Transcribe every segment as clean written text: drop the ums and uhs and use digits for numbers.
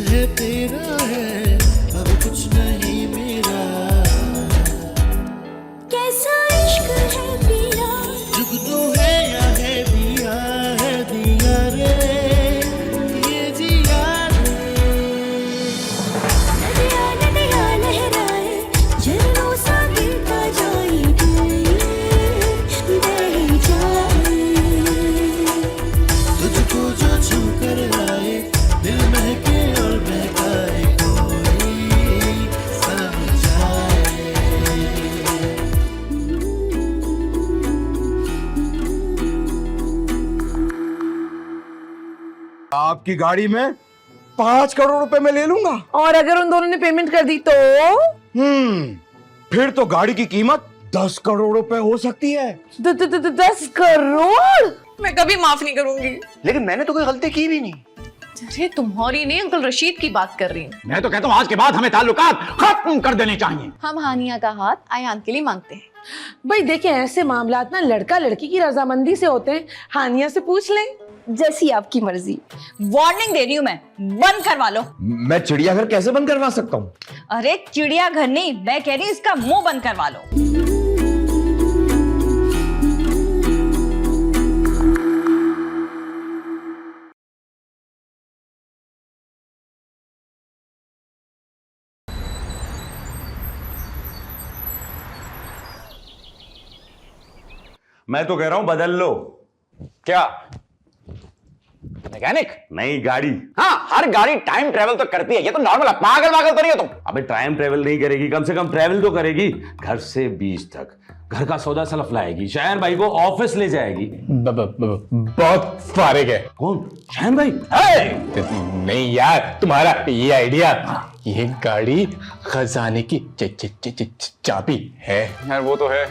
है तेरा है, अब कुछ नहीं मेरा। कैसा इश्क है पिया, जुगनू है या है दिया रे, ये जिया रे। नदिया नदिया लहराए, झरनों सा गिरता जाए, बह जाए। तुझको जो छू कर आए, दिल महके और बहकाए, कोई समझाए। आपकी गाड़ी में 5 करोड़ रुपए मैं ले लूंगा। और अगर उन दोनों ने पेमेंट कर दी तो? फिर तो गाड़ी की कीमत 10 करोड़ रुपए हो सकती है। 10 करोड़? मैं कभी माफ नहीं करूंगी। लेकिन मैंने तो कोई गलती की भी नहीं। अरे तुम्हारी नहीं, अंकल रशीद की बात कर रही हूँ। मैं तो कहता हूँ आज के बाद हमें ताल्लुकात खत्म कर देने चाहिए। हम हानिया का हाथ आयान के लिए मांगते हैं। भाई देखिए, ऐसे मामलात ना लड़का लड़की की रजामंदी से होते हैं। हानिया से पूछ लें। जैसी आपकी मर्जी। वार्निंग दे रही हूँ मैं, बंद करवा लो। मैं चिड़ियाघर कैसे बंद करवा सकता हूँ? अरे चिड़ियाघर नहीं, मैं कह रही हूँ इसका मुंह बंद करवा लो। मैं तो कह रहा हूं बदल लो। क्या मैकेनिक? नई गाड़ी। हाँ, हर गाड़ी टाइम ट्रेवल तो करती है, ये तो नॉर्मल है। पागल पागल तो नहीं हो तुम? अबे टाइम ट्रेवल नहीं करेगी, कम से कम ट्रेवल तो करेगी। घर से बीच तक घर का सौदा सलफ लाएगी, शायन भाई को ऑफिस ले जाएगी। बहुत फारिग है। कौन? शायन भाई? नहीं यार, तुम्हारा ये आइडिया, ये गाड़ी खजाने की चाबी है। यार वो तो है,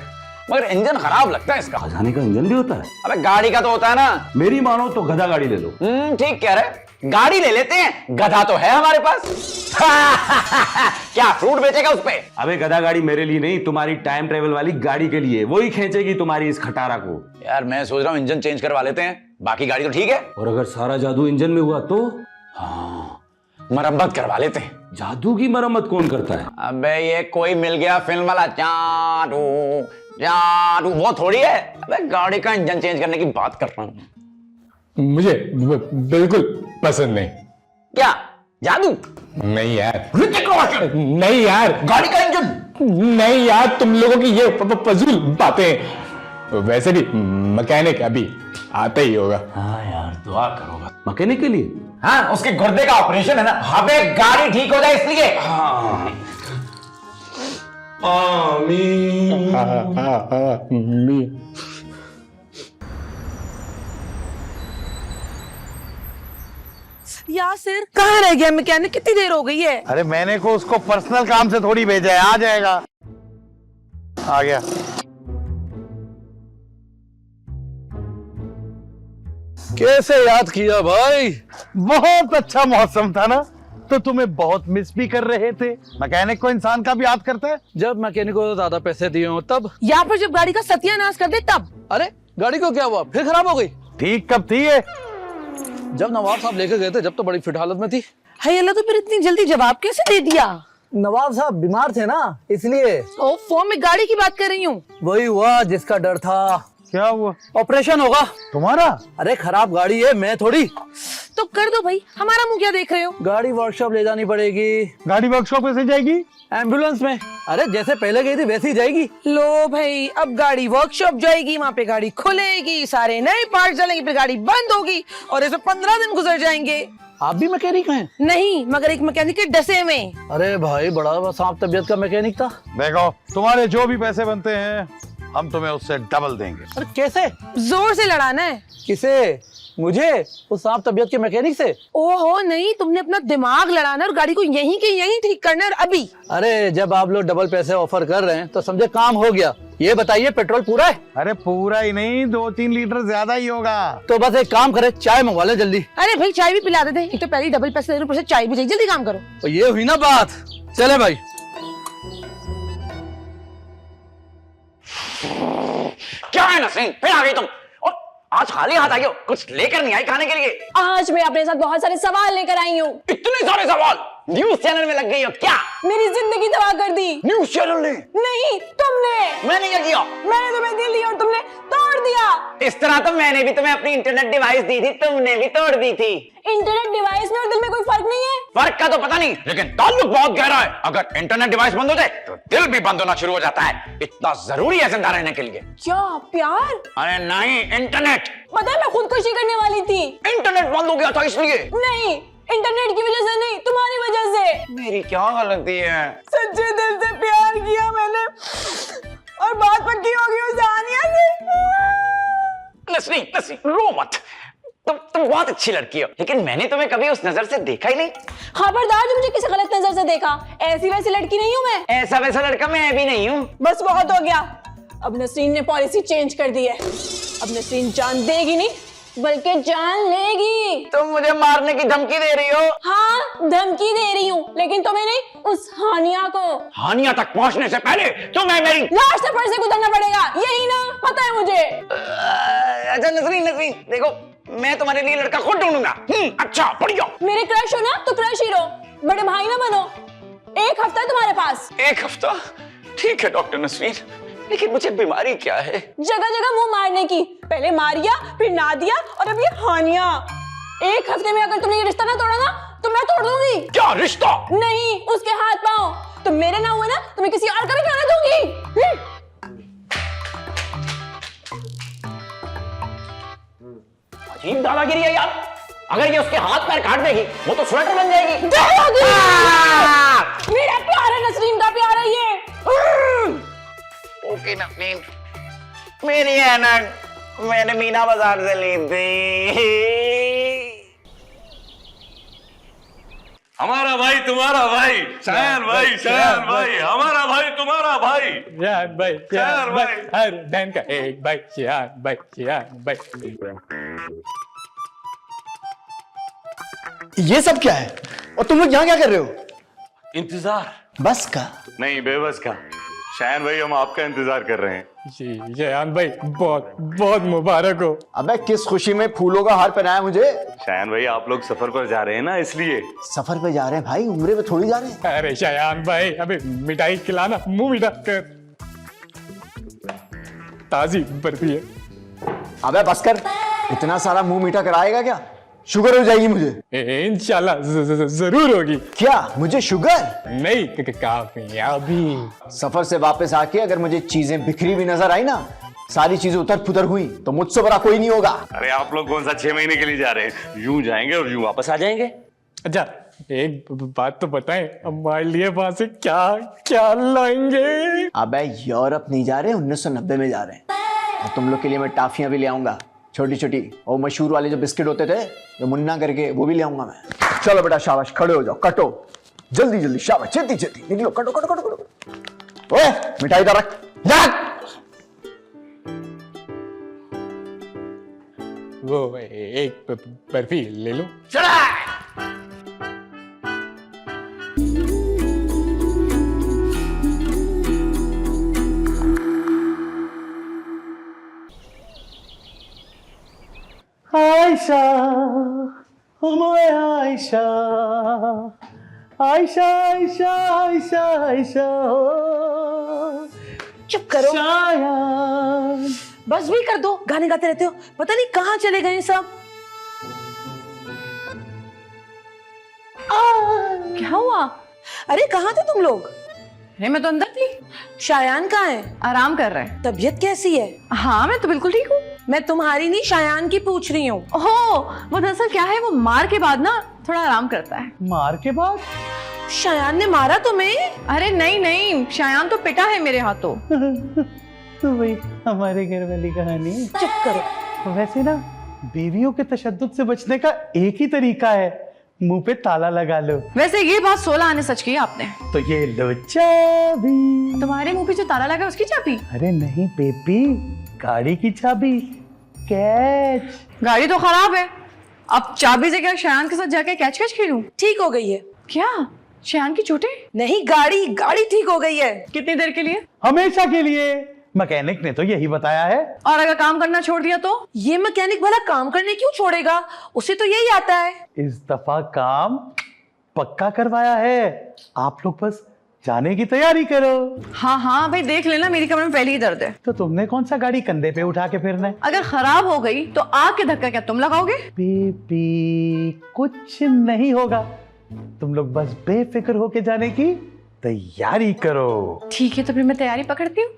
मगर इंजन खराब लगता है इसका। खजाने का इंजन भी होता है? अबे गाड़ी का तो होता है ना। मेरी मानो तो गधा गाड़ी ले लो। ठीक कह रहे, गाड़ी ले लेते हैं, गधा तो है हमारे पास। क्या फ्रूट बेचेगा उस पे? अबे गधा गाड़ी मेरे लिए नहीं, तुम्हारी टाइम ट्रेवल वाली गाड़ी के लिए। वही खींचेगी तुम्हारी इस खटारा को। यार मैं सोच रहा हूँ इंजन चेंज करवा लेते हैं, बाकी गाड़ी तो ठीक है। और अगर सारा जादू इंजन में हुआ तो? हाँ, मरम्मत करवा लेते हैं। जादू की मरम्मत कौन करता है? अबे ये कोई मिल गया फिल्म वाला जादू जादू, वो थोड़ी है। अबे गाड़ी का इंजन चेंज करने की बात कर रहा हूँ। मुझे बिल्कुल पसंद नहीं। क्या जादू? नहीं यार, ऋतिक रोशन। नहीं यार, गाड़ी का इंजन नहीं यार, तुम लोगों की ये फजूल बातें। वैसे भी मैकेनिक अभी आता ही होगा। हाँ यार, दुआ करोगा मैकेनिक के लिए? हाँ, उसके गुर्दे का ऑपरेशन है ना। अबे गाड़ी ठीक हो जाए इसलिए। हाँ। आमीन। यासिर कहाँ रह गया मैकेनिक? कितनी देर हो गई है? अरे मैंने को उसको पर्सनल काम से थोड़ी भेजा है, आ जाएगा। आ गया। कैसे याद किया भाई? बहुत अच्छा मौसम था ना, तो तुम्हें बहुत मिस भी कर रहे थे। मैकेनिक को इंसान का भी याद करता है। जब मैकेनिक को ज्यादा पैसे दिए हो तब। यहाँ पर जब गाड़ी का सत्यानाश कर दे तब। अरे गाड़ी को क्या हुआ, फिर खराब हो गई? ठीक कब थी ये? जब नवाब साहब लेकर गए थे, जब तो बड़ी फिट हालत में थी। हाय अल्लाह, तो फिर इतनी जल्दी जवाब कैसे दे दिया? नवाब साहब बीमार थे ना, इसलिए। ओ फोन में गाड़ी की बात कर रही हूँ। वही हुआ जिसका डर था। क्या हुआ? ऑपरेशन होगा तुम्हारा? अरे खराब गाड़ी है, मैं थोड़ी। तो कर दो भाई, हमारा मुंह क्या देख रहे हो? गाड़ी वर्कशॉप ले जानी पड़ेगी। गाड़ी वर्कशॉप कैसे जाएगी? एम्बुलेंस में। अरे जैसे पहले गई थी वैसी ही जाएगी। लो भाई, अब गाड़ी वर्कशॉप जाएगी, वहाँ पे गाड़ी खुलेगी, सारे नए पार्ट चलेंगे, फिर गाड़ी बंद होगी और इसमें 15 दिन गुजर जाएंगे। आप भी मैकेनिक हैं? नहीं, मगर एक मैकेनिक के डसे में। अरे भाई बड़ा सांप तबियत का मैकेनिक था। देखो, तुम्हारे जो भी पैसे बनते हैं हम तुम्हें उससे डबल देंगे। अरे कैसे? जोर से लड़ाना है। किसे? मुझे? उस सांप तबियत के मैकेनिक से? ओहो नहीं, तुमने अपना दिमाग लड़ाना और गाड़ी को यहीं के यहीं ठीक करना है अभी। अरे जब आप लोग डबल पैसे ऑफर कर रहे हैं तो समझे काम हो गया। ये बताइए पेट्रोल पूरा है? अरे पूरा ही नहीं, 2-3 लीटर ज्यादा ही होगा। तो बस एक काम करे, चाय मंगवा ले जल्दी। अरे भाई चाय भी पिला देते हैं, एक तो पहले डबल पैसे दे रहे, ऊपर से चाय भी चाहिए, जल्दी काम करो। तो ये हुई ना बात। चले भाई। क्या है नसीम, फिर आ गई तुम? और आज खाली हाथ आई हो, कुछ लेकर नहीं आई खाने के लिए? आज मैं अपने साथ बहुत सारे सवाल लेकर आई हूँ। इतने सारे सवाल? न्यूज चैनल में लग गई हो क्या? मेरी जिंदगी तबाह कर दी। न्यूज चैनल ने? नहीं, तुमने। मैंने क्या किया? मैंने तुम्हें दिल दिया और तुमने तोड़ दिया। इस तरह तो मैंने भी तुम्हें अपनी इंटरनेट डिवाइस दी थी, तुमने भी तोड़ दी थी। इंटरनेट डिवाइस में और दिल में कोई फर्क नहीं है। फर्क का तो पता नहीं, लेकिन ताल्लुक बहुत गहरा है। अगर इंटरनेट डिवाइस बंद हो जाए तो दिल भी बंद होना शुरू हो जाता है। इतना जरूरी है जिंदा रहने के लिए। क्या प्यार? अरे नहीं, इंटरनेट। पता है मैं खुदकुशी करने वाली थी। इंटरनेट बंद हो गया था इसलिए? नहीं, इंटरनेट की वजह से नहीं, तुम्हारी वजह से। मेरी क्या गलती है? सच्चे दिल से प्यार किया मैंने और बात पक्की हो गई उस हानिया से। नसरीन, रो मत। तुम बहुत अच्छी लड़की हो, लेकिन मैंने तुम्हें कभी उस नजर से देखा ही नहीं। खबरदार, तुम मुझे किसी गलत नजर से देखा। ऐसी वैसी लड़की नहीं हूँ मैं। ऐसा वैसा लड़का मैं भी नहीं हूँ। बस बहुत हो गया। अब नसरीन ने पॉलिसी चेंज कर दी है। अब नसरीन जान देगी नहीं बल्कि जान लेगी। तुम मुझे मारने की धमकी दे रही हो? हाँ, धमकी दे रही हूँ, लेकिन तुम्हें नहीं, उस हानिया को। हानिया तक पहुँचने से पहले तुम्हें मेरी लाश सफर से गुजरना पड़ेगा, यही ना? पता है मुझे। अच्छा नसरीन, देखो मैं तुम्हारे लिए लड़का खुद ढूंढूंगा। अच्छा, बढ़िया। मेरे क्रश हो ना तो क्रश ही रहो, बड़े भाई ना बनो। 1 हफ्ता है तुम्हारे पास। 1 हफ्ता? ठीक है डॉक्टर नसरीन, लेकिन मुझे बीमारी क्या है? जगह जगह मुंह मारने की। पहले मारिया, फिर नादिया और अब ये हानिया। 1 हफ्ते में अगर तुमने ये रिश्ता ना तोड़ा ना तो मैं तोड़ दूंगी। क्या रिश्ता? नहीं, उसके हाथ पांव। तुम मेरे ना हुए ना तो मैं किसी और का भी खाने दूंगी। अजीब दादागिरी है यार। अगर ये उसके हाथ पैर काट देगी वो तो स्वेटर बन जाएगी। मेरा प्यार है, नसरीन का प्यार है ये। ओके नसरीन, मेरी ऐनक मैंने मीना बाजार से ली थी। हमारा भाई तुम्हारा भाई, शायर भाई, हमारा भाई तुम्हारा भाई, शान भाई, शान भाई, हर बहन का एक भाई, शान भाई, शान भाई। ये सब क्या है और तुम लोग यहाँ क्या कर रहे हो? इंतजार बस का? नहीं, बेबस का। शायन भाई, हम आपका इंतजार कर रहे हैं। जी शान भाई, बहुत बहुत मुबारक हो। अबे किस खुशी में फूलों का हार पहनाया मुझे? शायन भाई, आप लोग सफर पर जा रहे हैं ना, इसलिए। सफर पे जा रहे हैं भाई, उम्रे पे थोड़ी जा रहे हैं। अरे शान भाई, अबे मिठाई खिलाना, मुंह मीठा कर। ताजी बर्फी है। अबे बस कर, इतना सारा मुंह मीठा कराएगा क्या? शुगर हो जाएगी मुझे। इंशाल्लाह जरूर होगी। क्या मुझे शुगर? नहीं, कामयाबी। सफर से वापस आके अगर मुझे चीजें बिखरी हुई नजर आई ना, सारी चीजें उतर पुतर हुई, तो मुझसे बड़ा कोई नहीं होगा। अरे आप लोग कौन सा 6 महीने के लिए जा रहे हैं? यूं जाएंगे और यूं वापस आ जाएंगे। अच्छा, एक बात तो बताएं, हमारे लिए वहां से क्या क्या लाएंगे? अबे यूरोप नहीं जा रहे, 1990 में जा रहे हैं। और तुम लोग के लिए मैं टाफियां भी ले आऊंगा, छोटी छोटी, और मशहूर वाले जो बिस्किट होते थे जो मुन्ना करके, वो भी ले आऊंगा मैं। चलो बेटा, शाबाश, खड़े हो जाओ, कटो जल्दी जल्दी, शाबाश, छेती छेती निकलो, कटो कटो कटो कटो। ओए मिठाई इधर रख, रख। वो एक बर्फी ले लो। चला। आयशा, आयशा, आयशा, आयशा, आयशा, आयशा, चुप करो, शायद। बस भी कर दो, गाने गाते रहते हो, पता नहीं कहाँ चले गए सब। क्या हुआ? अरे कहाँ थे तुम लोग? अरे मैं तो अंदर थी। शायान कहाँ है? आराम कर रहे हैं। तबीयत कैसी है? हाँ, मैं तो बिल्कुल ठीक हूँ। मैं तुम्हारी नहीं, शायान की पूछ रही हूँ। ओहो, वो दरअसल क्या है, वो मार के बाद ना थोड़ा आराम करता है। मार के बाद? शायान ने मारा तुम्हें? अरे नहीं नहीं, शायान तो पिटा है मेरे हाथों। तो वही हमारे घर वाली कहानी। चुप करो। वैसे ना, बीवियों के तशद्दुद से बचने का एक ही तरीका है, मुंह पे ताला लगा लो। वैसे ये बात 16 आने सच की आपने। तो ये लो चाबी। तुम्हारे मुंह पे जो ताला लगा उसकी चाबी? अरे नहीं बेबी, गाड़ी की चाबी, कैच। गाड़ी तो खराब है, अब चाबी से क्या शायान के साथ जाके कैच कैच खेलूं? ठीक हो गई है। क्या शायान की चोटें? नहीं, गाड़ी गाड़ी ठीक हो गई है। कितनी देर के लिए? हमेशा के लिए। मैकेनिक ने तो यही बताया है। और अगर काम करना छोड़ दिया तो? ये मैकेनिक भला काम करने क्यों छोड़ेगा, उसे तो यही आता है। इस दफा काम पक्का करवाया है, आप लोग बस जाने की तैयारी करो। हाँ हाँ भाई, देख लेना, मेरी कमर में पहले ही दर्द है। तो तुमने कौन सा गाड़ी कंधे पे उठा के फिरना है? अगर खराब हो गई तो आग के धक्का क्या तुम लगाओगे? बेबी कुछ नहीं होगा, तुम लोग बस बेफिक्र होके जाने की तैयारी करो। ठीक है, तो फिर मैं तैयारी पकड़ती हूँ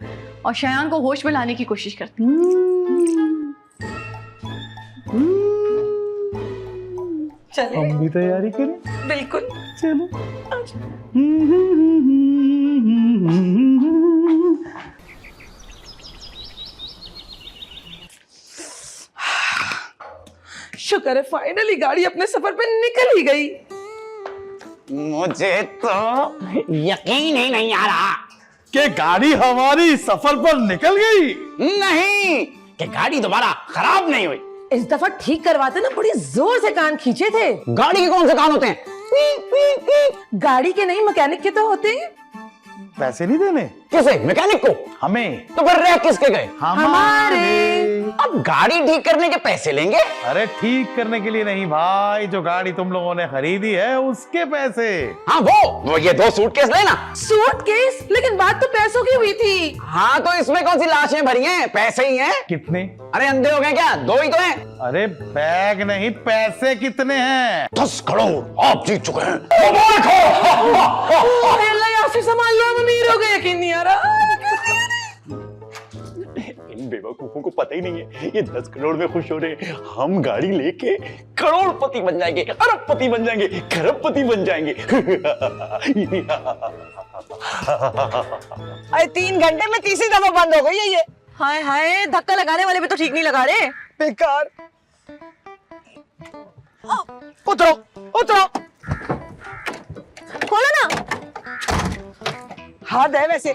और शयान को होश में लाने की कोशिश करती हूँ। चले, हम भी तैयारी करें। बिल्कुल। चलो। शुक्र है फाइनली गाड़ी अपने सफर पे निकल ही गई। मुझे तो यकीन ही नहीं आ रहा कि गाड़ी हमारी सफर पर निकल गई। नहीं कि गाड़ी दोबारा खराब नहीं हुई। इस दफा ठीक करवाते ना बड़ी जोर से कान खींचे थे। गाड़ी के कौन से कान होते हैं? गाड़ी के नहीं, मैकेनिक के तो होते हैं। पैसे नहीं देने? किसे? मैकेनिक को? हमें। तो फिर रह किसके गए? हमारे। अब गाड़ी ठीक करने के पैसे लेंगे? अरे ठीक करने के लिए नहीं भाई, जो गाड़ी तुम लोगों ने खरीदी है उसके पैसे। हाँ वो ये 2 सूटकेस लेना। सूटकेस? लेकिन बात तो पैसों की हुई थी। हाँ तो इसमें कौन सी लाशें भरी हैं? पैसे ही हैं। कितने? अरे अंधे हो गए क्या? 2 ही तो हैं। अरे बैग नहीं, पैसे कितने हैं? 10 करोड़ आप जीत चुके हैं। अल्लाह यासी संभाल लो, हम अमीर हो गए। यकीन नहीं आ रहा। इन बेवकूफों को पता ही नहीं है ये 10 करोड़ में खुश हो रहे हैं। हम गाड़ी लेके करोड़पति बन जाएंगे, अरबपति बन जाएंगे, खरबपति बन जाएंगे। अरे 3 घंटे में तीसरी दफा बंद हो गई है ये। हाय हाय, धक्का लगाने वाले भी तो ठीक नहीं लगा रहे। बेकार। उतरो उतरो, खोलो ना। हद है वैसे,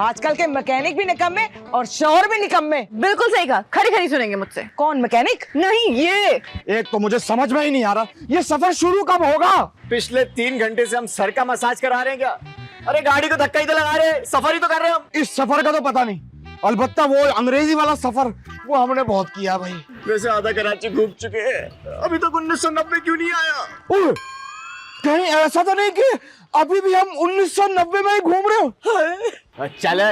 आजकल के मैकेनिक भी निकम्मे और शौहर भी निकम्मे। बिल्कुल सही कहा, खरी खरी सुनेंगे मुझसे। कौन मैकेनिक? नहीं ये। एक तो मुझे समझ में ही नहीं आ रहा ये सफर शुरू कब होगा। पिछले 3 घंटे से हम सर का मसाज करा रहे हैं क्या? अरे गाड़ी को धक्का ही तो लगा रहे हैं, सफर ही तो कर रहे हैं हम। इस सफर का तो पता नहीं, अलबत्ता वो अंग्रेजी वाला सफर वो हमने बहुत किया भाई। वैसे आधा कराची घूम चुके हैं, अभी तक 1990 क्यों नहीं आया? ओए, कहीं ऐसा तो नहीं कि अभी भी हम 1990 में ही घूम रहे हो? चले,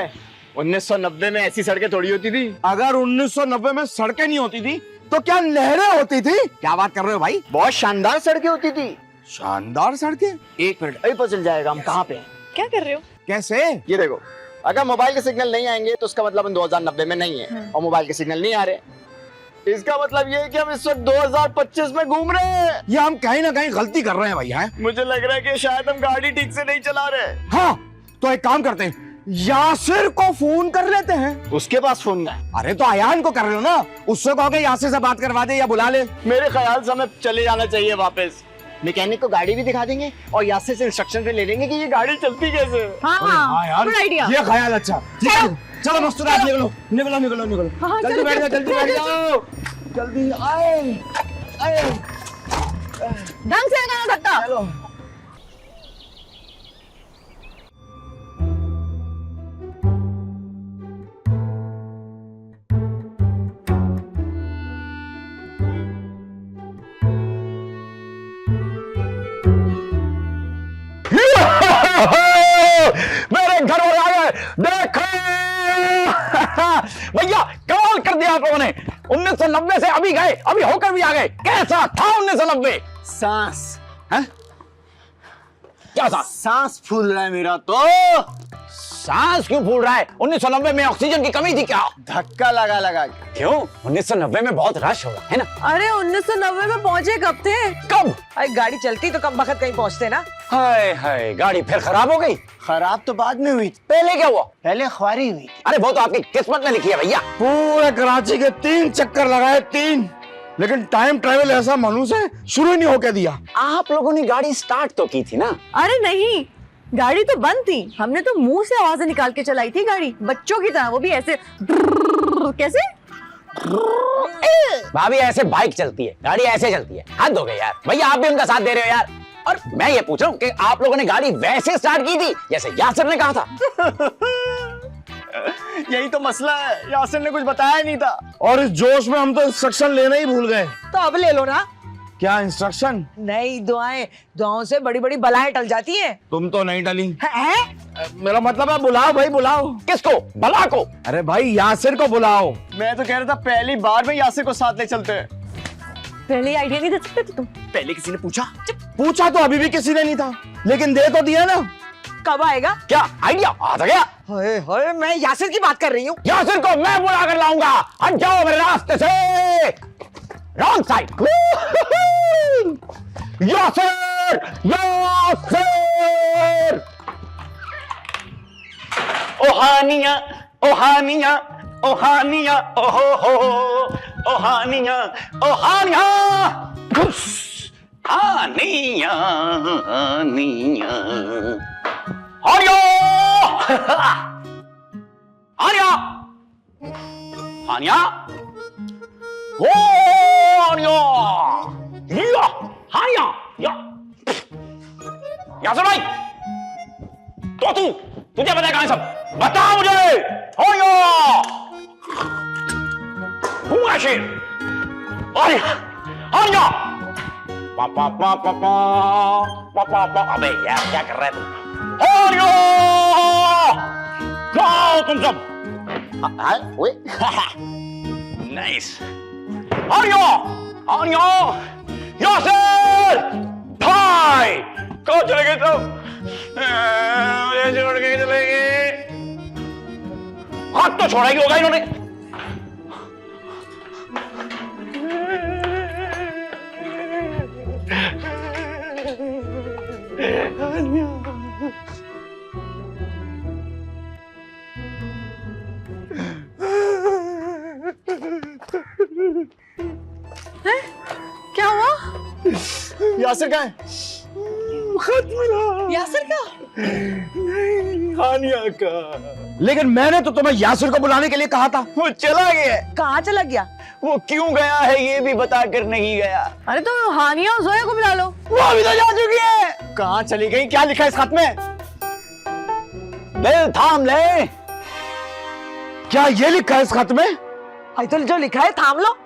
1990 में ऐसी सड़कें थोड़ी होती थी। अगर 1990 में सड़कें नहीं होती थी तो क्या नहरें होती थी? क्या बात कर रहे हो भाई? बहुत शानदार सड़कें होती थी। शानदार सड़कें? 1 मिनट, अभी पता चल जाएगा हम कहाँ पे हैं। क्या कर रहे हो? कैसे? ये देखो, अगर मोबाइल के सिग्नल नहीं आएंगे तो उसका मतलब हम 2090 में नहीं है, और मोबाइल के सिग्नल नहीं आ रहे। इसका मतलब ये है कि हम इस वक्त 2025 में घूम रहे हैं। ये हम कहीं ना कहीं गलती कर रहे हैं भाई। हैं? मुझे लग रहा है कि शायद हम गाड़ी ठीक से नहीं चला रहे। हाँ तो एक काम करते हैं, यासिर को फोन कर लेते हैं। उसके पास फोन है? अरे तो अयान को कर रहे हो ना, उससे कहोगे यासिर से बात करवा दे या बुला ले। मेरे ख्याल से हमें चले जाना चाहिए वापस। मैकेनिक को गाड़ी भी दिखा देंगे और यासिर से इंस्ट्रक्शन ले लेंगे कि ये गाड़ी चलती कैसे है। हाँ यार, गुड आइडिया। ये ख्याल अच्छा। चलो मस्तूरात, निकलो निकलो निकलो निकलो। हाँ, जल्दी चलो, बैठ जाओ, चलो, जल्दी बैठ जाओ, जल्दी आए आए। ढंग से लगाना धक्का। चलो मेरे घर वाले आ गए, देखो। भैया कमाल कर दिया आप लोगों ने। 1990 से अभी गए, अभी होकर भी आ गए। कैसा था 1990? सांस क्या था? सांस फूल रहा है मेरा तो। सांस क्यों फूल रहा है? 1990 में ऑक्सीजन की कमी थी क्या? धक्का लगा लगा के। क्यों? 1990 में बहुत रश होगा है ना? अरे 1990 में पहुंचे कब थे? कब? अरे गाड़ी चलती तो कम वक्त कहीं पहुंचते ना। हाय हाय, गाड़ी फिर खराब हो गई। खराब तो बाद में हुई थी, पहले क्या हुआ? पहले ख्वारी हुई। अरे वो तो आपकी किस्मत में लिखी है भैया। पूरे कराची के 3 चक्कर लगाए, 3, लेकिन टाइम ट्रेवल ऐसा मनु से शुरू ही नहीं होके दिया। आप लोगों ने गाड़ी स्टार्ट तो की थी ना? अरे नहीं, गाड़ी तो बंद थी, हमने तो मुंह से आवाजें निकाल के चलाई थी गाड़ी, बच्चों की तरह, वो भी ऐसे। कैसे? भाभी ऐसे बाइक चलती है, गाड़ी ऐसे चलती है। हद हो गई यार। भैया आप भी उनका साथ दे रहे हो यार। और मैं ये पूछ रहा हूँ कि आप लोगों ने गाड़ी वैसे स्टार्ट की थी जैसे यासिर ने कहा था? यही तो मसला है, यासिर ने कुछ बताया नहीं था। और इस जोश में हम तो इंस्ट्रक्शन लेना ही भूल गए। तो अब ले लो ना। क्या इंस्ट्रक्शन? नहीं, दुआएं, दुआओं से बड़ी बड़ी बलाएं टल जाती हैं। तुम तो नहीं टली। हैं? मेरा मतलब है बुलाओ भाई, बुलाओ। किसको? भला को? अरे भाई यासिर को बुलाओ। मैं तो कह रहा था पहली बार में यासिर को साथ ले चलते हैं। पहले आइडिया नहीं दे सकते थे तुम? पहले किसी ने पूछा? पूछा तो अभी भी किसी ने नहीं था, लेकिन दे तो दिया ना। कब आएगा? क्या आइडिया आ गया? हाय हाय, मैं यासिर की बात कर रही हूँ। यासिर को मैं बुला कर लाऊंगा। हट जाओ मेरे रास्ते से। Wrong side. यासिर, यासिर। ओहानिया, ओहानिया, ओहानिया, ओहो हो, ओहानिया, ओहानिया, हानिया, हानिया, हानिया, हानिया, हानिया, ओ हानिया, या, हानिया, या, यासिर भाई, तो तुझे पता है कहां है सब? बता मुझे। हानिया, शेर, हानिया, पापा, अबे यार क्या कर रहा है तू? हानिया, जाओ तुम सब। नाइस। हानिया, हानिया, यासिर भाई, कहाँ चले गए तुम? मुझे छोड़ के चले गए। हाथ तो छोड़ा ही होगा इन्होंने। क्या हुआ? यासिर कहाँ है? खत मिला। यासिर का? हानिया का। लेकिन मैंने तो तुम्हें यासिर को बुलाने के लिए कहा था। वो चला गया। कहाँ चला गया? वो क्यों गया है ये भी बता कर नहीं गया। अरे तो हानिया और जोया को बुला लो। वो अभी तो जा चुकी है। कहाँ चली गई? क्या लिखा है इस खत में? दिल थाम ले। क्या ये लिखा है इस खत में? भाई तो जो लिखा है थाम लो।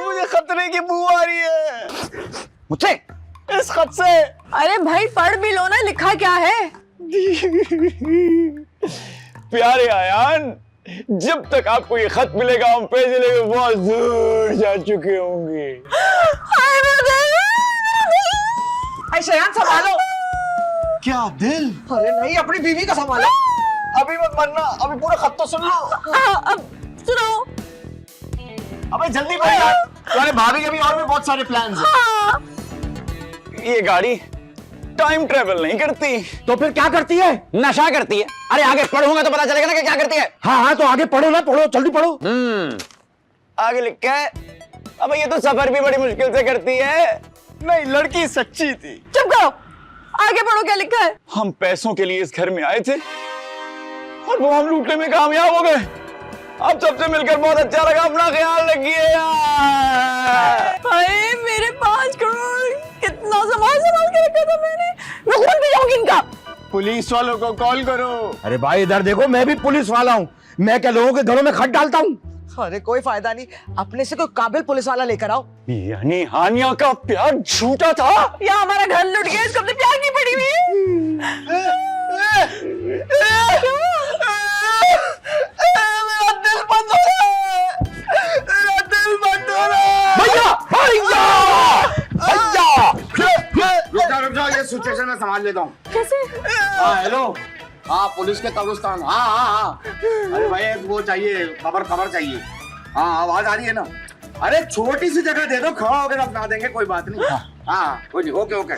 मुझे खतरे की बू आ रही है मुझसे? इस खत से। अरे भाई पढ़ भी लो ना, लिखा क्या है? प्यारे आयान, जब तक आपको ये खत मिलेगा हम पैदल में बहुत दूर जा चुके होंगे। अरे शयान संभालो। क्या दिल? अरे नहीं, अपनी बीवी का संभालो। अभी मत मरना, अभी पूरा खत तो सुन लो। अब सुनो। अबे जल्दी कर यार, तुम्हारे भाभी के भी और भी बहुत सारे प्लान्स हैं। ये गाड़ी टाइम ट्रेवल नहीं करती। तो फिर क्या करती है? नशा करती है। अरे आगे पढ़ूंगा तो पता चलेगा ना कि क्या करती है। हाँ तो आगे पढ़ो ना, पढ़ो जल्दी पढ़ो। आगे लिखा है, अब ये तो सफर भी बड़ी मुश्किल से करती है। नहीं, लड़की सच्ची थी। चुप करो, आगे पढ़ो क्या लिखा है। हम पैसों के लिए इस घर में आए थे और वो हम लूटने में कामयाब हो गए। अब सबसे मिलकर बहुत अच्छा लगा। अपना ख्याल रखिए यार। हाय मेरे 5 करोड़, कितना संभाल के रखा था मैंने। मैं खून पी जाऊंगी इनका। पुलिस वालों को कॉल करो। अरे भाई इधर देखो, मैं भी पुलिस वाला हूँ। मैं क्या लोगों के घरों में खत डालता हूँ? अरे कोई फायदा नहीं, अपने से कोई काबिल पुलिस वाला लेकर आओ। यानी हानिया का प्यार झूठा था। या हमारा घर लुट गया, इसको अपने प्यार की पड़ी हुई। मेरा दिल बंद हो रहा है। मेरा दिल बंद हो रहा है। भैया रुक जाओ, ये सिचुएशन में संभाल लेता हूँ। कैसे? हाँ हेलो, हाँ पुलिस के कब्रिस्तान। हाँ अरे भाई वो चाहिए, खबर चाहिए। हाँ आवाज आ रही है ना? अरे छोटी सी जगह दे दो, खड़ा होकर अपना देंगे, कोई बात नहीं। हाँ कोई नहीं, ओके।